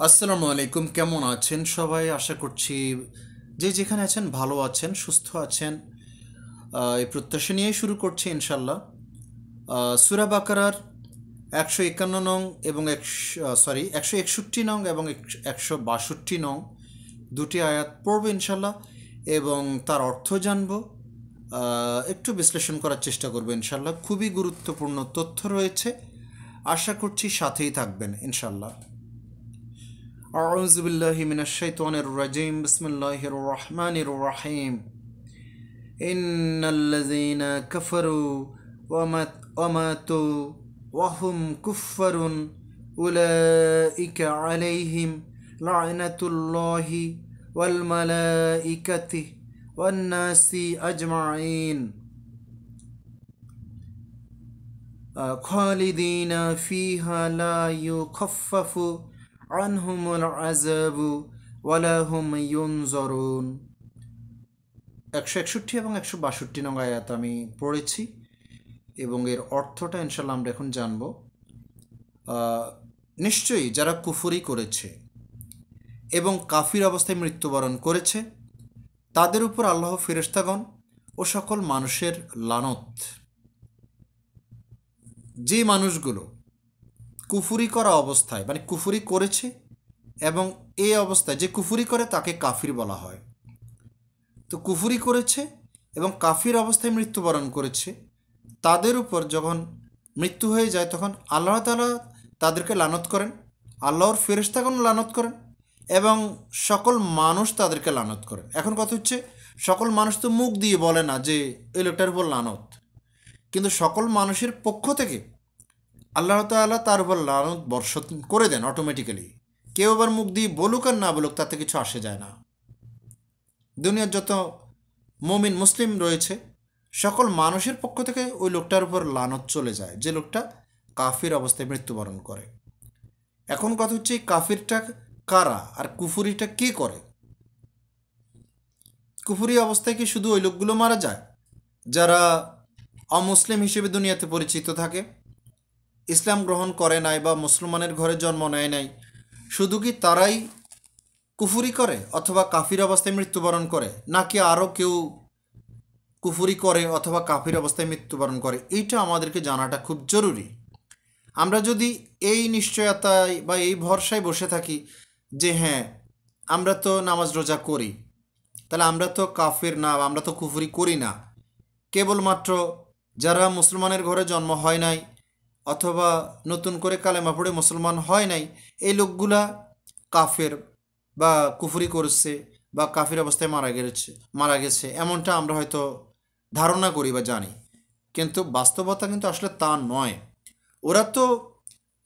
আসসালামু আলাইকুম, কেমন আছেন সবাই? আশা করছি যে যেখানে আছেন ভালো আছেন, সুস্থ আছেন। এই প্রত্যাশা নিয়েই শুরু করছি ইনশাল্লাহ। সূরা বাকারার 151 নং এবং 161 নং এবং 162 নং দুটি আয়াত পড়ব ইনশাল্লাহ, এবং তার অর্থ জানব, একটু বিশ্লেষণ করার চেষ্টা করব ইনশাল্লাহ। খুবই গুরুত্বপূর্ণ তথ্য রয়েছে, আশা করছি সাথেই থাকবেন ইনশাল্লাহ। أعوذ بالله من الشيطان الرجيم بسم الله الرحمن الرحيم إن الذين كفروا وماتوا وهم كفر أولئك عليهم لعنة الله والملائكة والناس أجمعين خالدين فيها لا يخفف عنهم العذاب ولا هم ينظرون। 161 এবং 162 নং আয়াত আমি পড়েছি এবং এর অর্থটা ইনশাল্লাহ আমরা এখন জানব। নিশ্চয়ই যারা কুফরি করেছে এবং কাফির অবস্থায় মৃত্যুবরণ করেছে তাদের উপর আল্লাহ ফেরেশতাগণ ও সকল মানুষের লানত। যে মানুষগুলো কুফরি করা অবস্থায়, মানে কুফরি করেছে এবং এই অবস্থায় যে কুফরি করে তাকে কাফির বলা হয়, তো কুফরি করেছে এবং কাফির অবস্থায় মৃত্যুবরণ করেছে, তাদের উপর যখন মৃত্যু হয়ে যায় তখন আল্লাহ তাআলা তাদেরকে লানত করেন, আল্লাহর ফেরেশতাগণ লানত করেন এবং সকল মানুষ তাদেরকে লানত করেন। এখন কথা হচ্ছে, সকল মানুষ তো মুখ দিয়ে বলে না যে এই লোকটার উপর লানত, কিন্তু সকল মানুষের পক্ষ থেকে আল্লাহ তাআলা তার উপর লানত বর্ষণ করে দেন অটোমেটিক্যালি। কেউ আবার মুখ দিয়ে বলুক আর না বলুক, তাতে কিছু আসে যায় না। দুনিয়ার যত মুমিন মুসলিম রয়েছে সকল মানুষের পক্ষ থেকে ওই লোকটার উপর লানত চলে যায় যে লোকটা কাফির অবস্থায় মৃত্যুবরণ করে। এখন কথা হচ্ছে, এই কাফিরটা কারা আর কুফুরিটা কে করে? কুফুরি অবস্থায় কি শুধু ওই লোকগুলো মারা যায় যারা অমুসলিম হিসেবে দুনিয়াতে পরিচিত থাকে, ইসলাম গ্রহণ করে নাই বা মুসলমানের ঘরে জন্ম নেয় নাই, শুধু কি তারাই কুফুরি করে অথবা কাফির অবস্থায় মৃত্যুবরণ করে, নাকি আরও কেউ কুফুরি করে অথবা কাফির অবস্থায় মৃত্যুবরণ করে? এইটা আমাদেরকে জানাটা খুব জরুরি। আমরা যদি এই নিশ্চয়তায় বা এই ভরসায় বসে থাকি যে হ্যাঁ আমরা তো নামাজ রোজা করি, তাহলে আমরা তো কাফির না, আমরা তো কুফুরি করি না, কেবলমাত্র যারা মুসলমানের ঘরে জন্ম হয় নাই অথবা নতুন করে কালেমা পড়ে মুসলমান হয় নাই, এই লোকগুলা কাফের বা কুফরি করছে বা কাফির অবস্থায় মারা গেছে এমনটা আমরা হয়তো ধারণা করি বা জানি, কিন্তু বাস্তবতা কিন্তু আসলে তা নয়। ওরা তো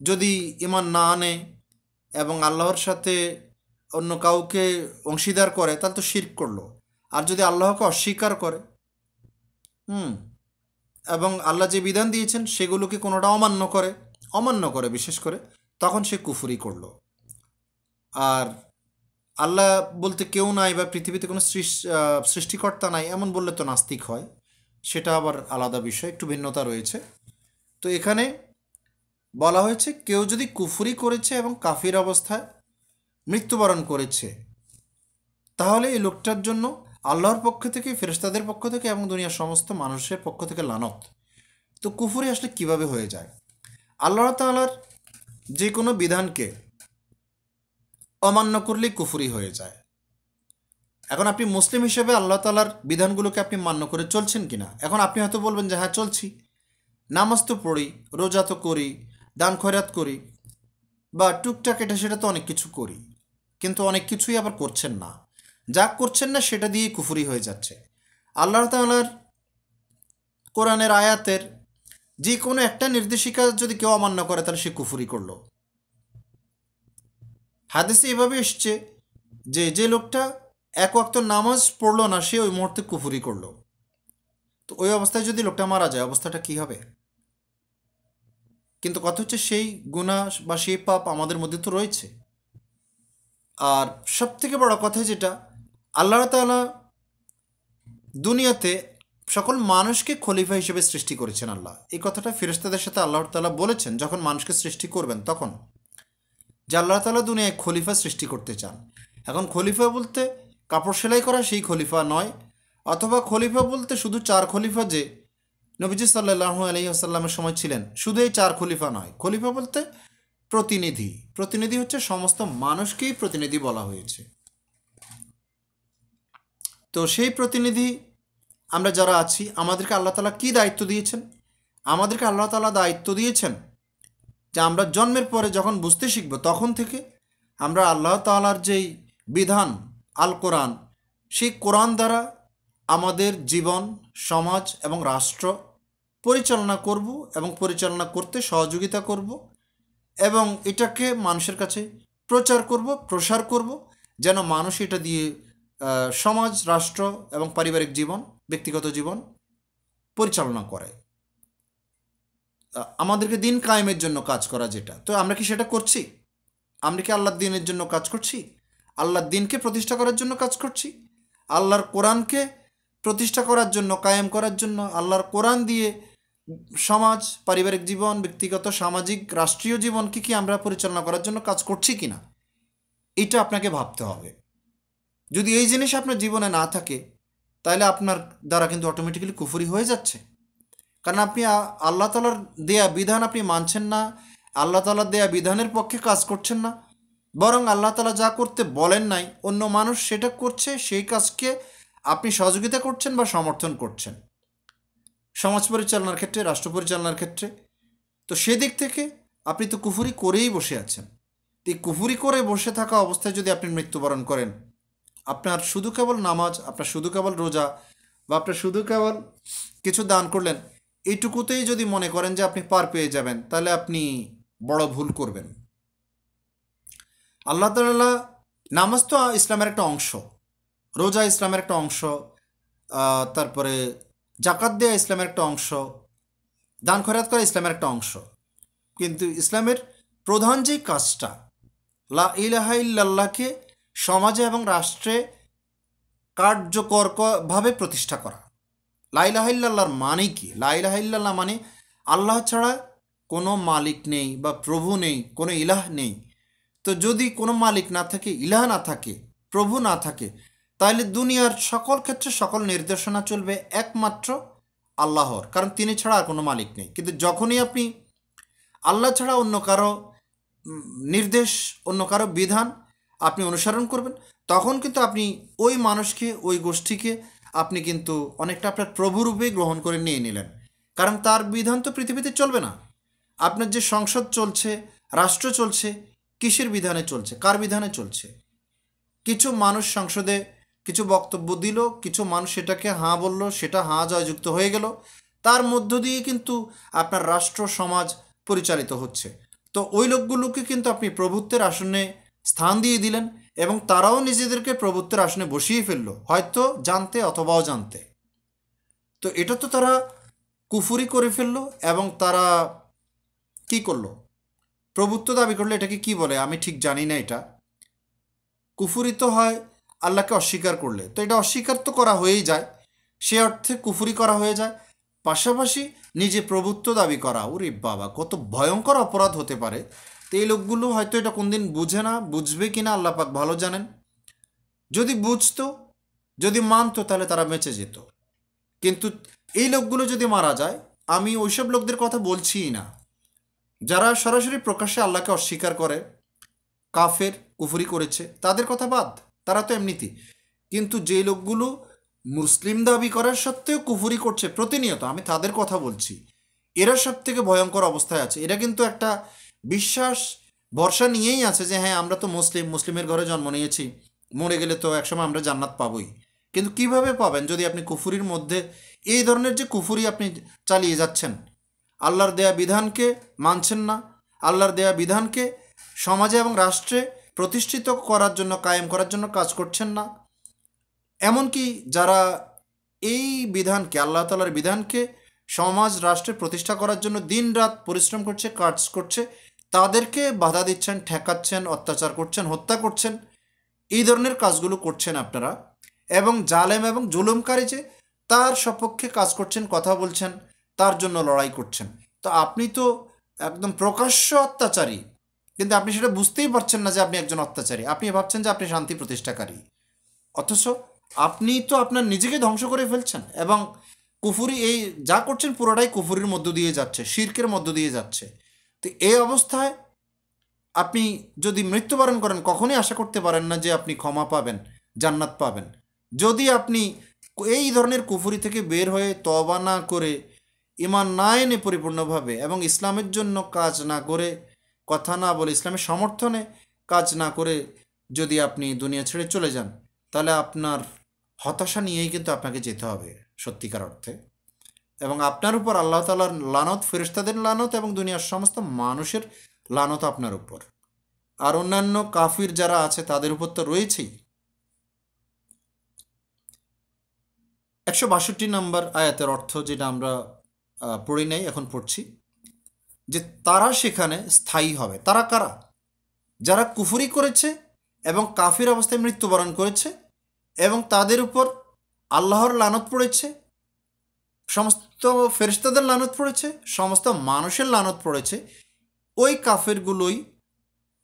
যদি ঈমান না আনে এবং আল্লাহর সাথে অন্য কাউকে অংশীদার করে তাহলে তো শিরক করলো। আর যদি আল্লাহকে অস্বীকার করে এবং আল্লাহ যে বিধান দিয়েছেন সেগুলোকে কোনোটা অমান্য করে বিশেষ করে, তখন সে কুফরি করলো। আর আল্লাহ বলতে কেউ নাই বা পৃথিবীতে কোনো সৃষ্টিকর্তা নাই এমন বললে তো নাস্তিক হয়, সেটা আবার আলাদা বিষয়, একটু ভিন্নতা রয়েছে। তো এখানে বলা হয়েছে কেউ যদি কুফরি করেছে এবং কাফির অবস্থায় মৃত্যুবরণ করেছে তাহলে এই লোকটার জন্য আল্লাহর পক্ষ থেকে, ফেরেশতাদের পক্ষ থেকে এবং দুনিয়ার সমস্ত মানুষের পক্ষ থেকে লানত। তো কুফরি আসলে কিভাবে হয়ে যায়? আল্লাহ তাআলার যে কোনো বিধানকে অমান্য করলেই কুফরি হয়ে যায়। এখন আপনি মুসলিম হিসেবে আল্লাহ তাআলার বিধানগুলোকে আপনি মান্য করে চলছেন কিনা? এখন আপনি হয়তো বলবেন যে হ্যাঁ চলছি, নামাজ তো পড়ি, রোজা তো করি, দান খয়রাত করি, বা টুকটাক এটা সেটা তো অনেক কিছু করি, কিন্তু অনেক কিছুই আবার করছেন না। যা করছেন না সেটা দিয়েই কুফরি হয়ে যাচ্ছে। আল্লাহ তাআলার কোরআনের আয়াতের যে কোনো একটা নির্দেশিকা যদি কেউ অমান্য করে তাহলে সে কুফরি করলো। হাদিসে এভাবে এসছে যে যে লোকটা এক ওয়াক্ত নামাজ পড়লো না সে ওই মুহূর্তে কুফরি করলো। তো ওই অবস্থায় যদি লোকটা মারা যায় অবস্থাটা কী হবে? কিন্তু কথা হচ্ছে সেই গুনাহ বা সেই পাপ আমাদের মধ্যে তো রয়েছে। আর সবথেকে বড় কথা যেটা, আল্লাহ তাআলা দুনিয়াতে সকল মানুষকে খলিফা হিসেবে সৃষ্টি করেছেন। আল্লাহ এই কথাটা ফেরেশতাদের সাথে আল্লাহ তাআলা বলেছেন যখন মানুষকে সৃষ্টি করবেন তখন, যে আল্লাহ তাআলা দুনিয়ায় খলিফা সৃষ্টি করতে চান। এখন খলিফা বলতে কাপড় সেলাই করা সেই খলিফা নয়, অথবা খলিফা বলতে শুধু 4 খলিফা যে নবীজি সাল্লাল্লাহু আলাইহি ওয়াসাল্লামের সময় ছিলেন, শুধু এই 4 খলিফা নয়। খলিফা বলতে প্রতিনিধি, প্রতিনিধি হচ্ছে সমস্ত মানুষকেই প্রতিনিধি বলা হয়েছে। তো সেই প্রতিনিধি আমরা যারা আছি, আমাদেরকে আল্লাহ তাআলা কী দায়িত্ব দিয়েছেন? আমাদেরকে আল্লাহ তাআলা দায়িত্ব দিয়েছেন যে আমরা জন্মের পরে যখন বুঝতে শিখব, তখন থেকে আমরা আল্লাহ তাআলার যেই বিধান আল কোরআন, সেই কোরআন দ্বারা আমাদের জীবন, সমাজ এবং রাষ্ট্র পরিচালনা করব এবং পরিচালনা করতে সহযোগিতা করব, এবং এটাকে মানুষের কাছে প্রচার করব, প্রসার করব, যেন মানুষ এটা দিয়ে সমাজ, রাষ্ট্র এবং পারিবারিক জীবন, ব্যক্তিগত জীবন পরিচালনা করে। আমাদেরকে দিন কায়েমের জন্য কাজ করা যেটা, তো আমরা কি সেটা করছি? আমরা কি আল্লাহর দিনের জন্য কাজ করছি? আল্লাহর দিনকে প্রতিষ্ঠা করার জন্য কাজ করছি? আল্লাহর কোরআনকে প্রতিষ্ঠা করার জন্য, কায়েম করার জন্য, আল্লাহর কোরআন দিয়ে সমাজ, পারিবারিক জীবন, ব্যক্তিগত, সামাজিক, রাষ্ট্রীয় জীবনকে কি আমরা পরিচালনা করার জন্য কাজ করছি কিনা, এটা আপনাকে ভাবতে হবে। যদি এই জিনিস আপনার জীবনে না থাকে, তাহলে আপনার দ্বারা কিন্তু অটোমেটিক্যালি কুফরি হয়ে যাচ্ছে। কারণ আপনি আল্লাহ তাআলার দেয়া বিধান আপনি মানছেন না, আল্লাহ তাআলার দেয়া বিধানের পক্ষে কাজ করছেন না, বরং আল্লাহ তাআলা যা করতে বলেন নাই অন্য মানুষ সেটা করছে, সেই কাজকে আপনি সহযোগিতা করছেন বা সমর্থন করছেন সমাজ পরিচালনার ক্ষেত্রে, রাষ্ট্র পরিচালনার ক্ষেত্রে। তো সেদিক থেকে আপনি তো কুফরি করেই বসে আছেন। তো এই কুফরি করে বসে থাকা অবস্থায় যদি আপনি মৃত্যুবরণ করেন, আপনার শুধু কেবল নামাজ, আপনার শুধু কেবল রোজা, বা আপনার শুধু কেবল কিছু দান করলেন, এইটুকুতেই যদি মনে করেন যে আপনি পার পেয়ে যাবেন, তাহলে আপনি বড় ভুল করবেন। আল্লাহ তাআলা, নামাজ তো ইসলামের একটা অংশ, রোজা ইসলামের একটা অংশ, তারপরে জাকাত দেয়া ইসলামের একটা অংশ, দান খয়রাত করা ইসলামের একটা অংশ। কিন্তু ইসলামের প্রধান যেই কাজটা, লা ইলাহা ইল্লাল্লাহকে সমাজে এবং রাষ্ট্রে কার্যকরভাবে প্রতিষ্ঠা করা। লা ইলাহা ইল্লাল্লাহর মানে কি? লা ইলাহা ইল্লাল্লাহ মানে আল্লাহ ছাড়া কোনো মালিক নেই বা প্রভু নেই, কোনো ইলাহ নেই। তো যদি কোনো মালিক না থাকে, ইলাহ না থাকে, প্রভু না থাকে, তাহলে দুনিয়ার সকল ক্ষেত্রে সকল নির্দেশনা চলবে একমাত্র আল্লাহর, কারণ তিনি ছাড়া আর কোনো মালিক নেই। কিন্তু যখনই আপনি আল্লাহ ছাড়া অন্য কারো নির্দেশ, অন্য কারো বিধান আপনি অনুসরণ করবেন, তখন কিন্তু আপনি ওই মানুষকে, ওই গোষ্ঠীকে আপনি কিন্তু অনেকটা আপনার প্রভুরূপেই গ্রহণ করে নিয়ে নিলেন। কারণ তার বিধান তো পৃথিবীতে চলবে না। আপনার যে সংসদ চলছে, রাষ্ট্র চলছে, কিসের বিধানে চলছে? কার বিধানে চলছে? কিছু মানুষ সংসদে কিছু বক্তব্য দিল, কিছু মানুষ সেটাকে হাঁ বলল, সেটা হাঁ জয়যুক্ত হয়ে গেল, তার মধ্য দিয়ে কিন্তু আপনার রাষ্ট্র, সমাজ পরিচালিত হচ্ছে। তো ওই লোকগুলোকে কিন্তু আপনি প্রভুত্বের আসনে স্থান দিয়ে দিলেন, এবং তারাও নিজেদেরকে প্রভুত্বের আসনে বসিয়ে ফেললো, হয়তো জানতে অথবা অজান্তে। তো এটা তো তারা কুফরি করে ফেললো, এবং তারা কি করলো? প্রভুত্ব দাবি করলে এটাকে কি বলে আমি ঠিক জানি না। এটা কুফরি তো হয় আল্লাহকে অস্বীকার করলে, তো এটা অস্বীকার তো করা হয়েই যায়, সে অর্থে কুফরি করা হয়ে যায়। পাশাপাশি নিজে প্রভুত্ব দাবি করা, ওরে বাবা, কত ভয়ঙ্কর অপরাধ হতে পারে। তো এই লোকগুলো হয়তো এটা কোনদিন বুঝে না, বুঝবে কিনা আল্লাহ পাক ভালো জানেন। যদি বুঝতো, যদি মানতো, তাহলে তারা বেঁচে যেত। কিন্তু এই লোকগুলো যদি মারা যায়, আমি ওইসব লোকদের কথা বলছিই না যারা সরাসরি প্রকাশ্যে আল্লাহকে অস্বীকার করে, কাফের, কুফরি করেছে, তাদের কথা বাদ, তারা তো এমনিতেই। কিন্তু যে লোকগুলো মুসলিম দাবি করার সত্ত্বেও কুফরি করছে প্রতিনিয়ত, আমি তাদের কথা বলছি। এরা সব থেকে ভয়ঙ্কর অবস্থায় আছে। এরা কিন্তু একটা বিশ্বাস, ভরসা নিয়েই আছে যে হ্যাঁ, আমরা তো মুসলিম, মুসলিমের ঘরে জন্ম নিয়েছি, মরে গেলে তো একসময় আমরা জান্নাত পাবই। কিন্তু কিভাবে পাবেন যদি আপনি কুফরির মধ্যে এই ধরনের যে কুফরি আপনি চালিয়ে যাচ্ছেন, আল্লাহর দেয়া বিধানকে মানছেন না, আল্লাহর দেয়া বিধানকে সমাজে এবং রাষ্ট্রে প্রতিষ্ঠিত করার জন্য, কায়েম করার জন্য কাজ করছেন না। এমনকি যারা এই বিধানকে, আল্লাহ তাআলার বিধানকে সমাজ, রাষ্ট্রে প্রতিষ্ঠা করার জন্য দিন রাত পরিশ্রম করছে, কাজ করছে, তাদেরকে বাধা দিচ্ছেন, ঠেকাচ্ছেন, অত্যাচার করছেন, হত্যা করছেন। এই ধরনের কাজগুলো করছেন আপনারা। এবং জালেম এবং জুলুমকারী যে, তার সপক্ষে কাজ করছেন, কথা বলছেন, তার জন্য লড়াই করছেন। তো আপনি তো একদম প্রকাশ্য অত্যাচারী, কিন্তু আপনি সেটা বুঝতেই পারছেন না যে আপনি একজন অত্যাচারী, আপনি ভাবছেন যে আপনি শান্তি প্রতিষ্ঠাকারী, অথচ আপনি তো আপনার নিজেকে ধ্বংস করে ফেলছেন। এবং কুফুরি এই যা করছেন পুরোটাই কুফুরির মধ্য দিয়ে যাচ্ছে, শিরকের মধ্য দিয়ে যাচ্ছে। তো এই অবস্থায় আপনি যদি মৃত্যুবরণ করেন, কখনোই আশা করতে পারেন না যে আপনি ক্ষমা পাবেন, জান্নাত পাবেন। যদি আপনি এই ধরনের কুফুরি থেকে বের হয়ে তওবা না করে, ঈমান না এনে পরিপূর্ণভাবে, এবং ইসলামের জন্য কাজ না করে, কথা না বলে, ইসলামের সমর্থনে কাজ না করে যদি আপনি দুনিয়া ছেড়ে চলে যান, তাহলে আপনার হতাশা নিয়েই কিন্তু আপনাকে যেতে হবে সত্যিকার অর্থে। এবং আপনার উপর আল্লাহ তাআলার লানত, ফেরেশতাদের লানত এবং দুনিয়ার সমস্ত মানুষের লানত আপনার উপর। আর অন্যান্য কাফির যারা আছে তাদের উপর তো রয়েছেই। 162 নম্বর আয়াতের অর্থ যেটা আমরা পড়ি নাই, এখন পড়ছি, যে তারা সেখানে স্থায়ী হবে। তারা কারা? যারা কুফরি করেছে এবং কাফির অবস্থায় মৃত্যুবরণ করেছে এবং তাদের উপর আল্লাহর লানত পড়েছে, সমস্ত ফেরেশতাদের লানত পড়েছে, সমস্ত মানুষের লানত পড়েছে, ওই কাফেরগুলোই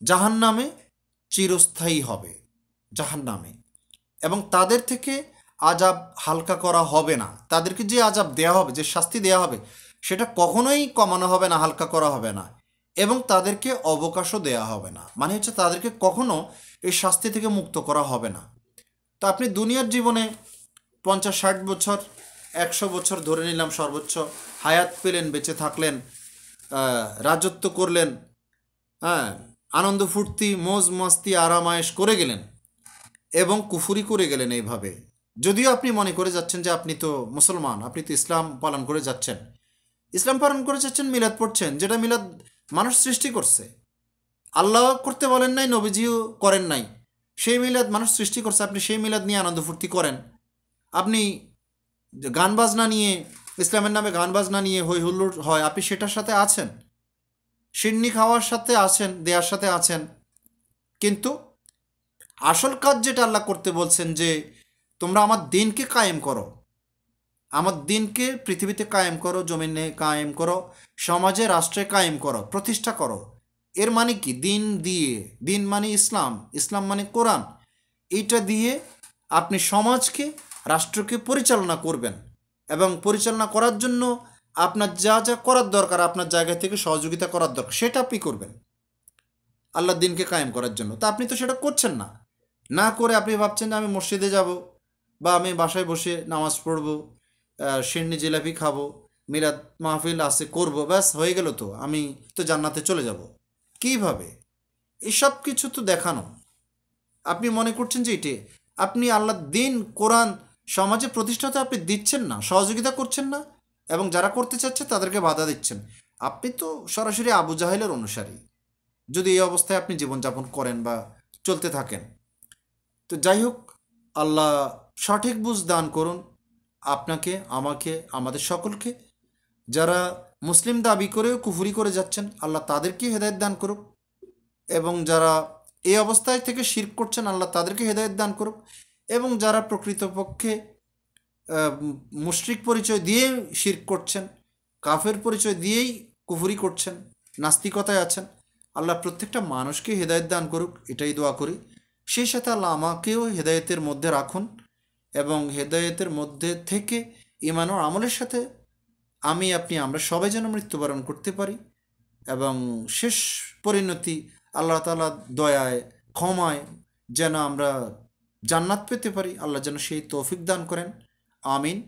জাহান্নামে চিরস্থায়ী হবে, জাহান্নামে। এবং তাদের থেকে আযাব হালকা করা হবে না। তাদেরকে যে আযাব দেয়া হবে, যে শাস্তি দেয়া হবে, সেটা কখনোই কমানো হবে না, হালকা করা হবে না। এবং তাদেরকে অবকাশও দেয়া হবে না, মানে হচ্ছে তাদেরকে কখনো এই শাস্তি থেকে মুক্ত করা হবে না। তো আপনি দুনিয়ার জীবনে 50-60 বছর, 100 বছর ধরে নিলাম সর্বোচ্চ হায়াত পেলেন, বেঁচে থাকলেন, রাজত্ব করলেন, হ্যাঁ, আনন্দ ফুর্তি মোজ মস্তি আরামায়েশ করে গেলেন এবং কুফুরি করে গেলেন এইভাবে। যদিও আপনি মনে করে যাচ্ছেন যে আপনি তো মুসলমান, আপনি তো ইসলাম পালন করে যাচ্ছেন, ইসলাম পালন করে যাচ্ছেন, মিলাদ পড়ছেন, যেটা মিলাদ মানুষ সৃষ্টি করছে, আল্লাহ করতে বলেন নাই, নবীজিও করেন নাই, সেই মিলাদ মানুষ সৃষ্টি করছে, আপনি সেই মিলাদ নিয়ে আনন্দ ফুর্তি করেন। আপনি গান বাজনা নিয়ে, ইসলামের নামে গান বাজনা নিয়ে হই হুল্লোড় হয়, আপনি সেটার সাথে আছেন, সিন্নি খাওয়ার সাথে আছেন, দেওয়ার সাথে আছেন। কিন্তু আসল কাজ যেটা আল্লাহ করতে বলছেন, যে তোমরা আমার দিনকে কায়েম করো, আমার দিনকে পৃথিবীতে কায়েম করো, জমিনে কায়েম করো, সমাজে রাষ্ট্রে কায়েম করো, প্রতিষ্ঠা করো। এর মানে কি? দিন দিয়ে, দিন মানে ইসলাম, ইসলাম মানে কোরআন, এইটা দিয়ে আপনি সমাজকে, রাষ্ট্রকে পরিচালনা করবেন। এবং পরিচালনা করার জন্য আপনার যা যা করার দরকার, আপনার জায়গা থেকে সহযোগিতা করার দরকার, সেটা আপনি করবেন আল্লাহর দিনকে কায়েম করার জন্য। তা আপনি তো সেটা করছেন না। না করে আপনি ভাবছেন যে আমি মসজিদে যাব, বা আমি বাসায় বসে নামাজ পড়ব, সিন্নি জিলাপি খাবো, মিলাদ মাহফিল আছে করব, ব্যাস হয়ে গেল, তো আমি তো জান্নাতে চলে যাব। কিভাবে? এসব কিছু তো দেখানো। আপনি মনে করছেন যে এটি আপনি আল্লাহর দিন, কোরআন সমাজে প্রতিষ্ঠাতে আপনি দিচ্ছেন না, সহযোগিতা করছেন না, এবং যারা করতে চাচ্ছে তাদেরকে বাধা দিচ্ছেন। আপনি তো সরাসরি আবু জাহেলের অনুসারী, যদি এই অবস্থায় আপনি জীবনযাপন করেন বা চলতে থাকেন। তো যাই হোক, আল্লাহ সঠিক বুঝ দান করুন আপনাকে, আমাকে, আমাদের সকলকে। যারা মুসলিম দাবি করেও কুফরি করে যাচ্ছেন, আল্লাহ তাদেরকে হেদায়েত দান করুক। এবং যারা এই অবস্থায় থেকে শিরক করছেন, আল্লাহ তাদেরকে হেদায়েত দান করুক। এবং যারা প্রকৃতপক্ষে মুশরিক পরিচয় দিয়ে শিরক করছেন, কাফের পরিচয় দিয়েই কুফরি করছেন, নাস্তিকতায় আছেন, আল্লাহ প্রত্যেকটা মানুষকে হেদায়েত দান করুক, এটাই দোয়া করি। সেই সাথে আল্লাহ আমাকেও হেদায়েতের মধ্যে রাখুন, এবং হেদায়েতের মধ্যে থেকে ঈমান ও আমলের সাথে আপনি আমরা সবাই যেন মৃত্যুবরণ করতে পারি, এবং শেষ পরিণতি আল্লাহ তাআলার দয়ায়, ক্ষমায় যেন আমরা জান্নাত পেতে পারি। আল্লাহ যেন সেই তৌফিক দান করেন। আমিন।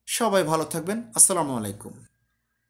সবাই ভালো থাকবেন। আসসালামু আলাইকুম।